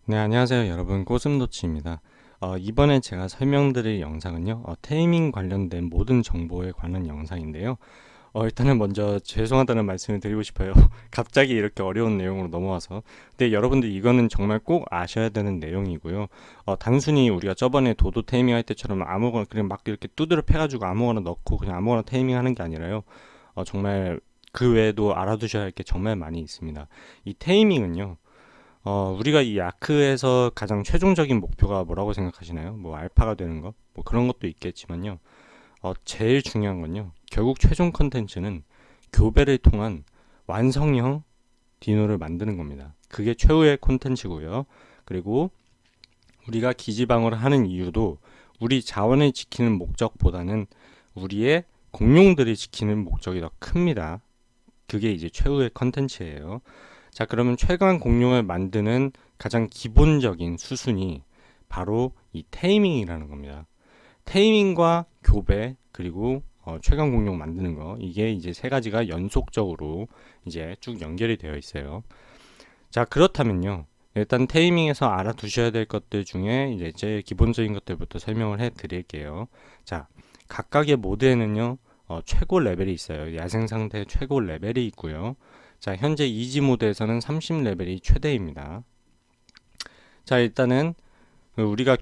네, 안녕하세요 여러분, 꼬슴도치입니다. 이번에 제가 설명드릴 영상은요, 테이밍 관련된 모든 정보에 관한 영상인데요. 일단은 먼저 죄송하다는 말씀을 드리고 싶어요. 갑자기 이렇게 어려운 내용으로 넘어와서. 근데 여러분들 이거는 정말 꼭 아셔야 되는 내용이고요. 단순히 우리가 저번에 도도 테이밍 할 때처럼 아무거나 그냥 막 이렇게 두드려 패가지고 아무거나 넣고 그냥 아무거나 테이밍 하는 게 아니라요. 정말 그 외에도 알아두셔야 할 게 정말 많이 있습니다. 이 테이밍은요, 우리가 이 아크에서 가장 최종적인 목표가 뭐라고 생각하시나요? 뭐 알파가 되는 거? 뭐 그런 것도 있겠지만요. 제일 중요한 건요, 결국 최종 컨텐츠는 교배를 통한 완성형 디노를 만드는 겁니다. 그게 최후의 콘텐츠고요. 그리고 우리가 기지방어를 하는 이유도 우리 자원을 지키는 목적보다는 우리의 공룡들을 지키는 목적이 더 큽니다. 그게 이제 최후의 컨텐츠예요. 자, 그러면 최강 공룡을 만드는 가장 기본적인 수순이 바로 이 테이밍이라는 겁니다. 테이밍과 교배, 그리고 최강 공룡 만드는 거, 이게 이제 세 가지가 연속적으로 이제 쭉 연결이 되어 있어요. 자, 그렇다면요, 일단 테이밍에서 알아두셔야 될 것들 중에 이제 제일 기본적인 것들부터 설명을 해 드릴게요. 자, 각각의 모드에는요, 최고 레벨이 있어요. 야생 상태 최고 레벨이 있고요. 자, 현재 이지 모드에서는 30레벨이 최대입니다. 자, 일단은 우리가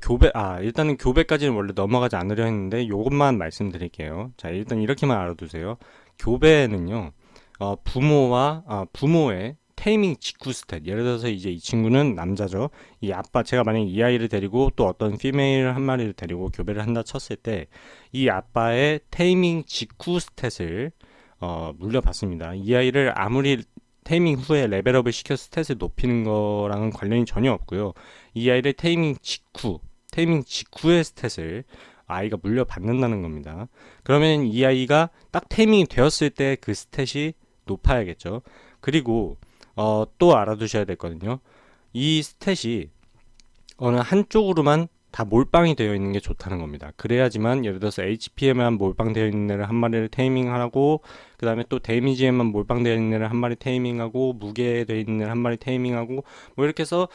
일단은 교배까지는 원래 넘어가지 않으려 했는데 이것만 말씀드릴게요. 자, 일단 이렇게만 알아두세요. 교배는요, 부모의 테이밍 직후 스탯. 예를 들어서 이제 이 친구는 남자죠. 이 아빠, 제가 만약에 이 아이를 데리고 또 어떤 피메일 한 마리를 데리고 교배를 한다 쳤을 때 이 아빠의 테이밍 직후 스탯을 물려받습니다. 이 아이를 아무리 테이밍 후에 레벨업을 시켜 스탯을 높이는 거랑은 관련이 전혀 없고요. 이 아이를 테이밍 직후의 스탯을 아이가 물려받는다는 겁니다. 그러면 이 아이가 딱 테이밍이 되었을 때 그 스탯이 높아야겠죠. 그리고 또 알아두셔야 되거든요. 이 스탯이 어느 한쪽으로만 다 몰빵이 되어 있는 게 좋다는 겁니다. 그래야지만 예를 들어서 HP에만 몰빵되어 있는 애를 한 마리를 테이밍하고, 그 다음에 또 데미지에만 몰빵되어 있는 애를 한 마리 테이밍하고, 무게에 되어 있는 애를 한 마리 테이밍하고, 뭐 이렇게 해서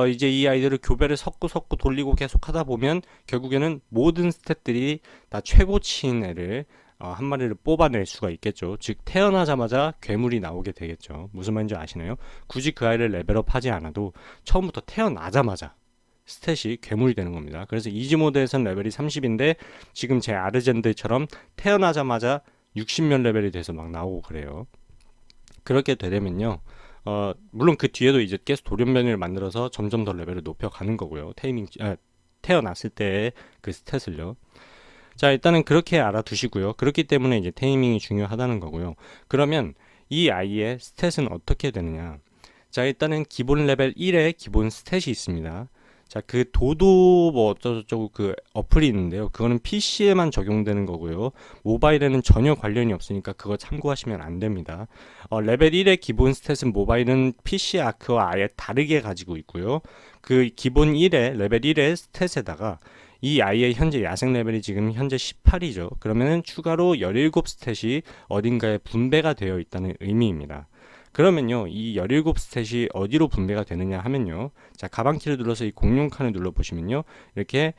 이제 이 아이들을 교배를 섞고 돌리고 계속 하다 보면 결국에는 모든 스탯들이 다 최고치인 애를 한 마리를 뽑아낼 수가 있겠죠. 즉 태어나자마자 괴물이 나오게 되겠죠. 무슨 말인지 아시나요? 굳이 그 아이를 레벨업 하지 않아도 처음부터 태어나자마자 스탯이 괴물이 되는 겁니다. 그래서 이지 모드에서는 레벨이 30인데 지금 제 아르젠드처럼 태어나자마자 60몇 레벨이 돼서 막 나오고 그래요. 그렇게 되려면요, 물론 그 뒤에도 이제 계속 돌연변이를 만들어서 점점 더 레벨을 높여가는 거고요. 태어났을 때의 그 스탯을요. 자, 일단은 그렇게 알아두시고요. 그렇기 때문에 이제 테이밍이 중요하다는 거고요. 그러면 이 아이의 스탯은 어떻게 되느냐? 자, 일단은 기본 레벨 1에 기본 스탯이 있습니다. 자, 그 도도 뭐 어쩌고저쩌고 그 어플이 있는데요. 그거는 PC에만 적용되는 거고요. 모바일에는 전혀 관련이 없으니까 그거 참고하시면 안 됩니다. 레벨 1의 기본 스탯은 모바일은 PC 아크와 아예 다르게 가지고 있고요. 그 기본 1의 레벨 1의 스탯에다가 이 아이의 현재 야생 레벨이 지금 현재 18이죠. 그러면은 추가로 17 스탯이 어딘가에 분배가 되어 있다는 의미입니다. 그러면요, 이 17 스탯이 어디로 분배가 되느냐 하면요, 자, 가방키를 눌러서 이 공룡 칸을 눌러 보시면요, 이렇게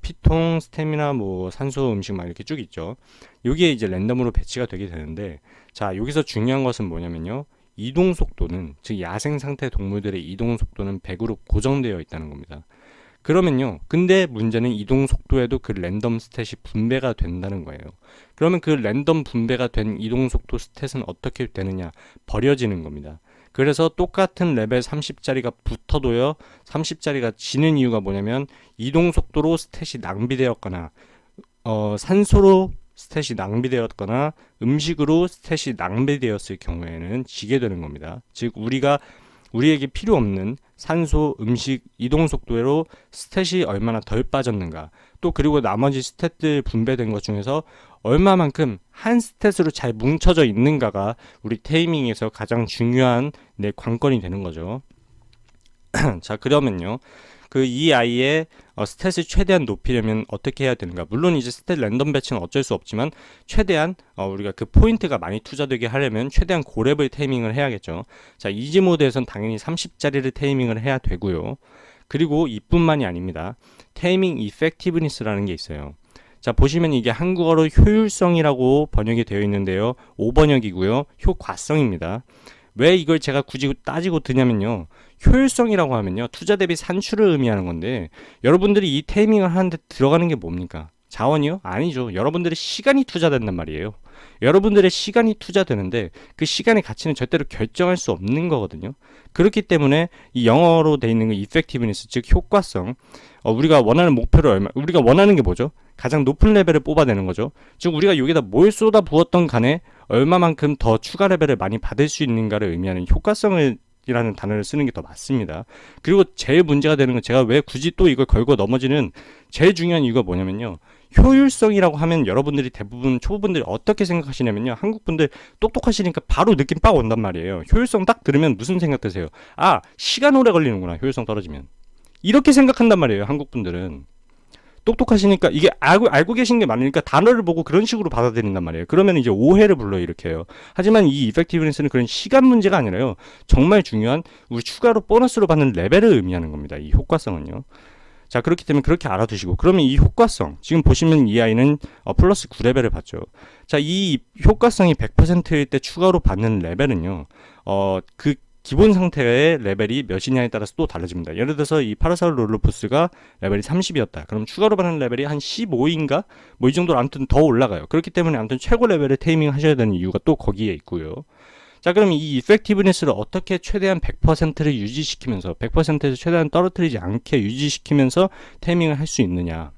피통, 스태미나, 뭐 산소, 음식 막 이렇게 쭉 있죠. 여기에 이제 랜덤으로 배치가 되게 되는데, 자, 여기서 중요한 것은 뭐냐면요, 이동 속도는, 즉 야생 상태 동물들의 이동 속도는 100으로 고정되어 있다는 겁니다. 그러면요, 근데 문제는 이동 속도에도 그 랜덤 스탯이 분배가 된다는 거예요. 그러면 그 랜덤 분배가 된 이동 속도 스탯은 어떻게 되느냐? 버려지는 겁니다. 그래서 똑같은 레벨 30짜리가 붙어도요, 30짜리가 지는 이유가 뭐냐면 이동 속도로 스탯이 낭비되었거나 산소로 스탯이 낭비되었거나 음식으로 스탯이 낭비되었을 경우에는 지게 되는 겁니다. 즉 우리에게 필요 없는 산소, 음식, 이동 속도로 스탯이 얼마나 덜 빠졌는가, 또 그리고 나머지 스탯들 분배된 것 중에서 얼마만큼 한 스탯으로 잘 뭉쳐져 있는가가 우리 테이밍에서 가장 중요한 관건이 되는 거죠. 자, 그러면요, 그 이 아이의 스탯을 최대한 높이려면 어떻게 해야 되는가? 물론 이제 스탯 랜덤 배치는 어쩔 수 없지만 최대한 우리가 그 포인트가 많이 투자되게 하려면 최대한 고렙을 테이밍을 해야겠죠. 자, 이지 모드에선 당연히 30짜리를 테이밍을 해야 되고요. 그리고 이뿐만이 아닙니다. 테이밍 이펙티브니스라는 게 있어요. 자, 보시면 이게 한국어로 효율성이라고 번역이 되어 있는데요. 5번역이고요. 효과성입니다. 왜 이걸 제가 굳이 따지고 드냐면요. 효율성이라고 하면요. 투자 대비 산출을 의미하는 건데 여러분들이 이 테이밍을 하는데 들어가는 게 뭡니까? 자원이요? 아니죠. 여러분들의 시간이 투자된단 말이에요. 여러분들의 시간이 투자되는데 그 시간의 가치는 절대로 결정할 수 없는 거거든요. 그렇기 때문에 이 영어로 돼 있는 그 effectiveness, 즉 효과성, 우리가 원하는 목표를 우리가 원하는 게 뭐죠? 가장 높은 레벨을 뽑아내는 거죠. 즉 우리가 여기다 뭘 쏟아 부었던 간에 얼마만큼 더 추가 레벨을 많이 받을 수 있는가를 의미하는 효과성을 이라는 단어를 쓰는 게 더 맞습니다. 그리고 제일 문제가 되는 건 제가 왜 굳이 또 이걸 걸고 넘어지는 제일 중요한 이유가 뭐냐면요. 효율성이라고 하면 여러분들이 대부분 초보분들이 어떻게 생각하시냐면요. 한국분들 똑똑하시니까 바로 느낌 빡 온단 말이에요. 효율성 딱 들으면 무슨 생각 드세요? 아, 시간 오래 걸리는구나. 효율성 떨어지면. 이렇게 생각한단 말이에요. 한국분들은. 똑똑하시니까 이게 알고 계신 게 많으니까 단어를 보고 그런 식으로 받아들인단 말이에요. 그러면 이제 오해를 불러일으켜요. 하지만 이 이펙티브니스는 그런 시간 문제가 아니라요. 정말 중요한 우리 추가로 보너스로 받는 레벨을 의미하는 겁니다. 이 효과성은요. 자, 그렇기 때문에 그렇게 알아두시고, 그러면 이 효과성, 지금 보시면 이 아이는 플러스 9레벨을 받죠. 자, 이 효과성이 100%일 때 추가로 받는 레벨은요, 그 기본 상태의 레벨이 몇이냐에 따라서 또 달라집니다. 예를 들어서 이 파라사울 롤러푸스가 레벨이 30이었다. 그럼 추가로 받는 레벨이 한 15인가? 뭐 이 정도로 아무튼 더 올라가요. 그렇기 때문에 아무튼 최고 레벨을 테이밍 하셔야 되는 이유가 또 거기에 있고요. 자, 그럼 이 이펙티브니스를 어떻게 최대한 100%를 유지시키면서 100%에서 최대한 떨어뜨리지 않게 유지시키면서 테이밍을 할 수 있느냐.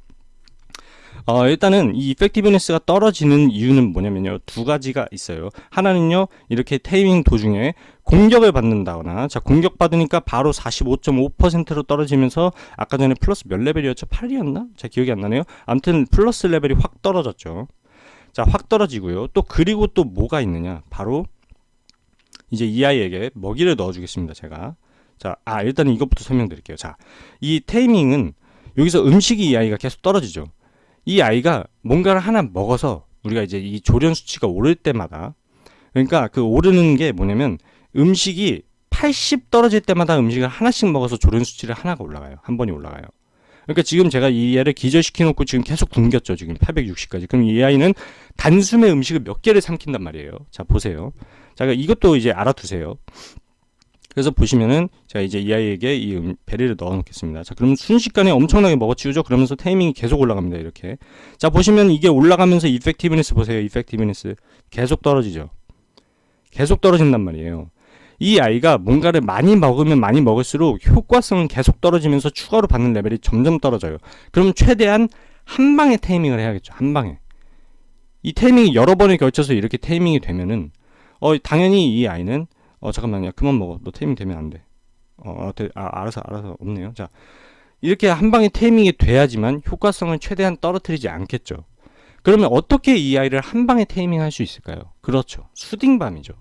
일단은 이 이펙티브니스가 떨어지는 이유는 뭐냐면요. 두 가지가 있어요. 하나는요, 이렇게 테이밍 도중에 공격을 받는다거나, 자, 공격받으니까 바로 45.5%로 떨어지면서 아까 전에 플러스 몇 레벨이었죠? 8이었나? 자, 기억이 안 나네요. 아무튼 플러스 레벨이 확 떨어졌죠. 자, 확 떨어지고요. 또 그리고 또 뭐가 있느냐? 바로 이제 이 아이에게 먹이를 넣어주겠습니다. 제가. 자, 일단은 이것부터 설명드릴게요. 자, 이 테이밍은 여기서 음식이 이 아이가 계속 떨어지죠. 이 아이가 뭔가를 하나 먹어서 우리가 이제 이 조련 수치가 오를 때마다, 그러니까 그 오르는 게 뭐냐면 음식이 80 떨어질 때마다 음식을 하나씩 먹어서 조련 수치를 하나가 올라가요. 한 번이 올라가요. 그러니까 지금 제가 이 애를 기절시켜 놓고 지금 계속 굶겼죠. 지금 860까지. 그럼 이 아이는 단숨에 음식을 몇 개를 삼킨단 말이에요. 자, 보세요. 자, 이것도 이제 알아두세요. 그래서 보시면은 제가 이제 이 아이에게 이 베리를 넣어 놓겠습니다. 자, 그러면 순식간에 엄청나게 먹어치우죠. 그러면서 테이밍이 계속 올라갑니다. 이렇게. 자, 보시면 이게 올라가면서 이펙티브니스 보세요. 이펙티브니스 계속 떨어지죠. 계속 떨어진단 말이에요. 이 아이가 뭔가를 많이 먹으면 많이 먹을수록 효과성은 계속 떨어지면서 추가로 받는 레벨이 점점 떨어져요. 그럼 최대한 한 방에 테이밍을 해야겠죠. 한 방에. 이 테이밍이 여러 번에 걸쳐서 이렇게 테이밍이 되면은 당연히 이 아이는 잠깐만요. 그만 먹어. 너 테이밍 되면 안 돼. 알아서 없네요. 자, 이렇게 한 방에 테이밍이 돼야지만 효과성을 최대한 떨어뜨리지 않겠죠. 그러면 어떻게 이 아이를 한 방에 테이밍 할 수 있을까요? 그렇죠. 수딩밤이죠.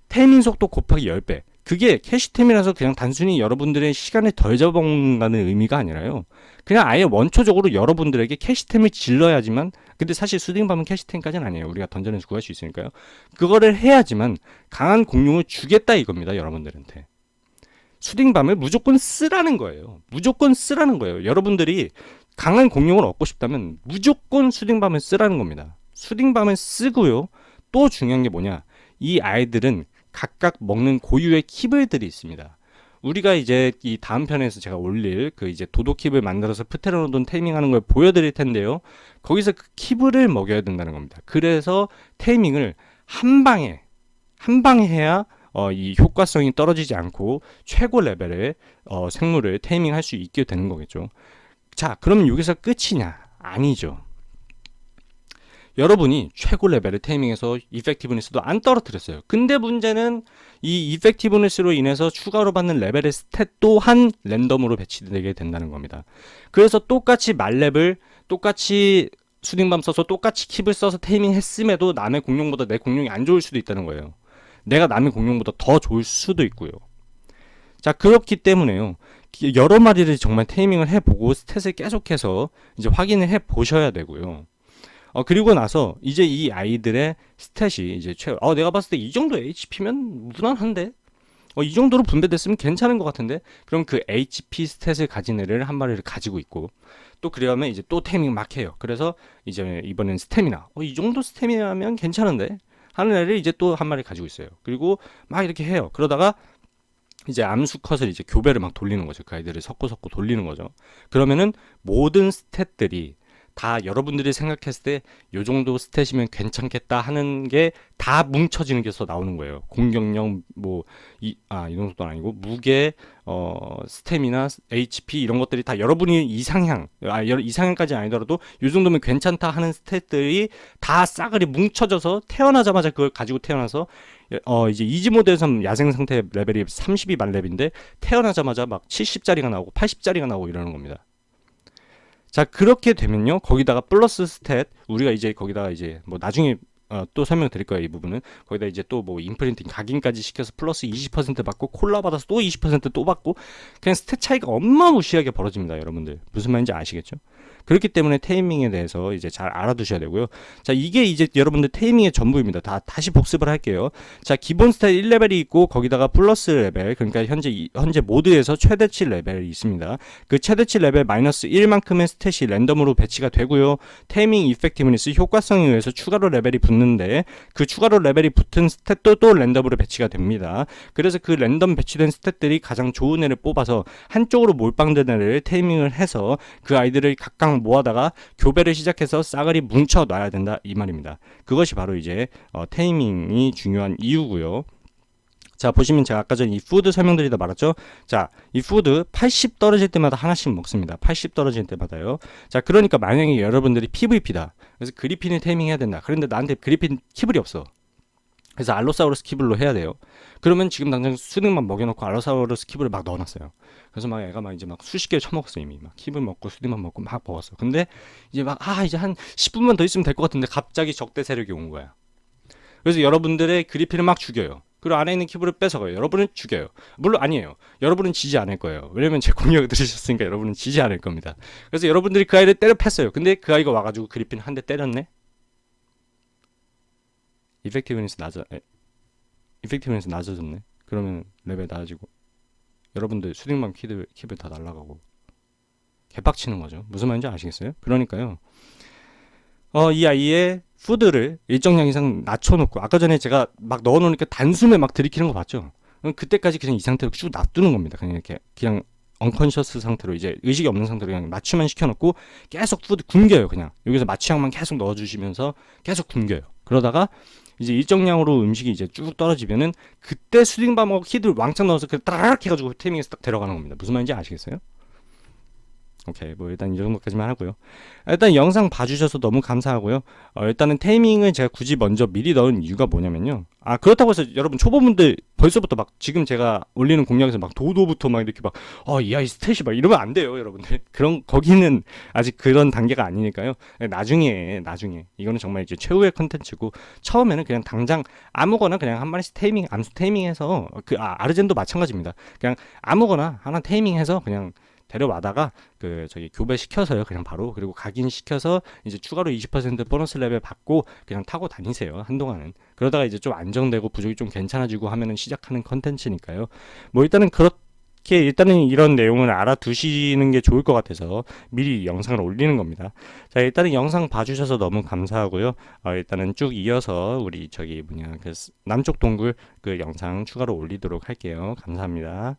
테이밍 속도 곱하기 10배. 그게 캐시템이라서 그냥 단순히 여러분들의 시간을 덜 잡아먹는다는 의미가 아니라요. 그냥 아예 원초적으로 여러분들에게 캐시템을 질러야지만, 근데 사실 수딩밤은 캐시템까지는 아니에요. 우리가 던전에서 구할 수 있으니까요. 그거를 해야지만 강한 공룡을 주겠다 이겁니다. 여러분들한테. 수딩밤을 무조건 쓰라는 거예요. 무조건 쓰라는 거예요. 여러분들이 강한 공룡을 얻고 싶다면 무조건 수딩밤을 쓰라는 겁니다. 수딩밤을 쓰고요. 또 중요한 게 뭐냐. 이 아이들은 각각 먹는 고유의 킵을들이 있습니다. 우리가 이제 이 다음 편에서 제가 올릴 그 이제 도도 킵을 만들어서 프테로노돈 테이밍하는 걸 보여드릴 텐데요. 거기서 그 킵을 먹여야 된다는 겁니다. 그래서 테이밍을 한 방에 해야 이 효과성이 떨어지지 않고 최고 레벨의 생물을 테이밍할 수 있게 되는 거겠죠. 자, 그럼 여기서 끝이냐? 아니죠. 여러분이 최고 레벨의 테이밍에서 이펙티브니스도 안 떨어뜨렸어요. 근데 문제는 이 이펙티브니스로 인해서 추가로 받는 레벨의 스탯 또한 랜덤으로 배치되게 된다는 겁니다. 그래서 똑같이 말렙을 똑같이 수딩밤 써서 똑같이 킵을 써서 테이밍 했음에도 남의 공룡보다 내 공룡이 안 좋을 수도 있다는 거예요. 내가 남의 공룡보다 더 좋을 수도 있고요. 자, 그렇기 때문에요. 여러 마리를 정말 테이밍을 해보고 스탯을 계속해서 이제 확인을 해 보셔야 되고요. 그리고 나서 이제 이 아이들의 스탯이 이제 내가 봤을 때 이 정도 HP면 무난한데? 이 정도로 분배됐으면 괜찮은 것 같은데? 그럼 그 HP 스탯을 가진 애를 한 마리를 가지고 있고, 또 그러면 이제 또 테이밍 막 해요. 그래서 이제 이번엔 스태미나. 이 정도 스태미나면 괜찮은데? 하는 애를 이제 또 한 마리 가지고 있어요. 그리고 막 이렇게 해요. 그러다가 이제 암수컷을 이제 교배를 막 돌리는 거죠. 그 아이들을 섞고 돌리는 거죠. 그러면은 모든 스탯들이 다 여러분들이 생각했을 때 요 정도 스탯이면 괜찮겠다 하는 게 다 뭉쳐지는 게서 나오는 거예요. 공격력 이 정도도 아니고 무게, 스태미나, HP 이런 것들이 다 여러분이 이상향까지 아니더라도 요 정도면 괜찮다 하는 스탯들이 다 싸그리 뭉쳐져서 태어나자마자 그걸 가지고 태어나서 이제 이지 모드에서는 야생 상태 레벨이 30이 만렙인데 태어나자마자 막 70짜리가 나오고 80짜리가 나오고 이러는 겁니다. 자, 그렇게 되면요, 거기다가 플러스 스탯, 우리가 이제 거기다가 이제 뭐 나중에 또 설명드릴 거예요. 이 부분은 거기다 이제 또 뭐 인프린팅 각인까지 시켜서 플러스 20% 받고 콜라 받아서 또 20% 받고 그냥 스탯 차이가 어마무시하게 벌어집니다. 여러분들 무슨 말인지 아시겠죠? 그렇기 때문에 테이밍에 대해서 이제 잘 알아두셔야 되고요. 자, 이게 이제 여러분들 테이밍의 전부입니다. 다시 복습을 할게요. 자, 기본 스탯 1레벨이 있고 거기다가 플러스 레벨, 그러니까 현재 모드에서 최대치 레벨이 있습니다. 그 최대치 레벨 마이너스 1만큼의 스탯이 랜덤으로 배치가 되고요. 테이밍 이펙티브니스 효과성에 의해서 추가로 레벨이 붙는데 그 추가로 레벨이 붙은 스탯도 또 랜덤으로 배치가 됩니다. 그래서 그 랜덤 배치된 스탯들이 가장 좋은 애를 뽑아서 한쪽으로 몰빵된 애를 테이밍을 해서 그 아이들을 각각 모아다가 교배를 시작해서 싸그리 뭉쳐 놔야 된다 이 말입니다. 그것이 바로 이제 테이밍이 중요한 이유고요. 자, 보시면 제가 아까 전에 이 푸드 설명드리다 말았죠. 자, 이 푸드 80 떨어질 때마다 하나씩 먹습니다. 80 떨어질 때마다요. 자, 그러니까 만약에 여러분들이 PVP다. 그래서 그리핀을 테이밍해야 된다. 그런데 나한테 그리핀 키블이 없어. 그래서 알로사우루스 키블로 해야 돼요. 그러면 지금 당장 수딩만 먹여놓고 알로사우루스 키블을 막 넣어놨어요. 그래서 막 애가 막 이제 막 수십 개를 처먹었어. 이미 막 키블 먹고 수딩만 먹고 막 먹었어. 근데 이제 막 이제 한 10분만 더 있으면 될 것 같은데 갑자기 적대 세력이 온 거야. 그래서 여러분들의 그리핀을 막 죽여요. 그리고 안에 있는 키블을 뺏어가요. 여러분은 죽여요. 물론 아니에요. 여러분은 지지 않을 거예요. 왜냐면 제 공격을 들으셨으니까 여러분은 지지 않을 겁니다. 그래서 여러분들이 그 아이를 때려 팼어요. 근데 그 아이가 와가지고 그리핀 한 대 때렸네? 이펙티브니스 낮아졌네. 그러면 레벨 낮아지고 여러분들 수딩맘 키블 다 날라가고 개빡치는 거죠. 무슨 말인지 아시겠어요? 그러니까요. 이 아이의 푸드를 일정량 이상 낮춰놓고 아까 전에 제가 막 넣어놓으니까 단숨에 막 들이키는 거 봤죠? 그때까지 그냥 이 상태로 쭉 놔두는 겁니다. 그냥 언컨셔스 상태로 이제 의식이 없는 상태로 그냥 맞춤만 시켜놓고 계속 푸드 굶겨요. 그냥 여기서 마취약만 계속 넣어주시면서 계속 굶겨요. 그러다가 이제 일정량으로 음식이 이제 쭉 떨어지면은 그때 수딩밤하고 키들 왕창 넣어서 그 따라락 해가지고 테이밍에서 딱 데려가는 겁니다. 무슨 말인지 아시겠어요? 오케이, 뭐 일단 이 정도까지만 하고요. 일단 영상 봐주셔서 너무 감사하고요. 일단은 테이밍을 제가 굳이 먼저 미리 넣은 이유가 뭐냐면요. 그렇다고 해서 여러분 초보분들 벌써부터 막 지금 제가 올리는 공략에서 막 도도부터 막 이렇게 막 이 아이 스탯이 막 이러면 안 돼요, 여러분들. 거기는 아직 그런 단계가 아니니까요. 나중에 이거는 정말 이제 최후의 컨텐츠고 처음에는 그냥 당장 아무거나 그냥 한 마리씩 암수 테이밍해서 아르젠도 마찬가지입니다. 그냥 아무거나 하나 테이밍해서 그냥 데려와다가 교배시켜서요. 그냥 바로. 그리고 각인시켜서 이제 추가로 20% 보너스 레벨 받고 그냥 타고 다니세요. 한동안은. 그러다가 이제 좀 안정되고 부족이 좀 괜찮아지고 하면은 시작하는 컨텐츠니까요. 뭐 일단은 일단은 이런 내용을 알아두시는 게 좋을 것 같아서 미리 영상을 올리는 겁니다. 자, 일단은 영상 봐주셔서 너무 감사하고요. 일단은 쭉 이어서 우리 남쪽 동굴 그 영상 추가로 올리도록 할게요. 감사합니다.